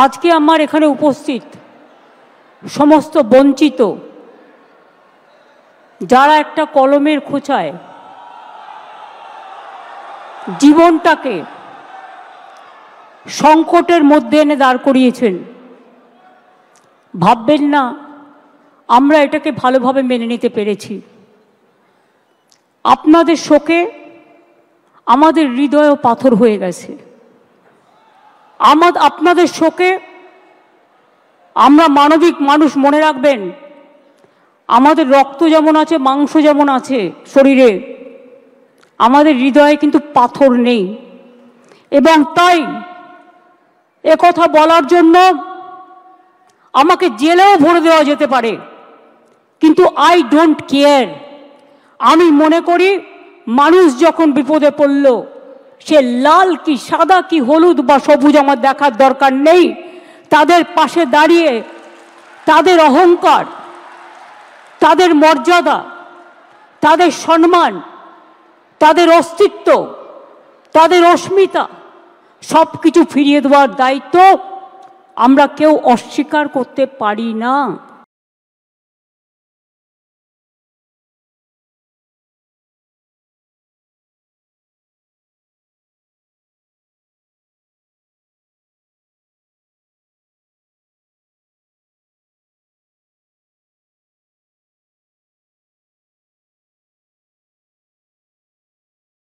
আজকে আমার এখানে উপস্থিত সমস্ত বঞ্চিত যারা একটা কলমের খোঁচায় জীবনটাকে সংকটের মধ্যে এনে দাঁড় করিয়েছেন, ভাববেন না আমরা এটাকে ভালোভাবে মেনে নিতে পেরেছি। আপনাদের শোকে আমাদের হৃদয়ও পাথর হয়ে গেছে। আপনাদের শোকে আমরা মানবিক মানুষ, মনে রাখবেন আমাদের রক্ত যেমন আছে, মাংস যেমন আছে শরীরে, আমাদের হৃদয়ে কিন্তু পাথর নেই। এবং তাই একথা বলার জন্য আমাকে জেলেও ভরে দেওয়া যেতে পারে, কিন্তু আই ডোন্ট কেয়ার। আমি মনে করি মানুষ যখন বিপদে পড়ল, সে লাল কি সাদা কি হলুদ বা সবুজ আমার দেখার দরকার নেই। তাদের পাশে দাঁড়িয়ে তাদের অহংকার, তাদের মর্যাদা, তাদের সম্মান, তাদের অস্তিত্ব, তাদের অস্মিতা সব কিছু ফিরিয়ে দেওয়ার দায়িত্ব আমরা কেউ অস্বীকার করতে পারি না।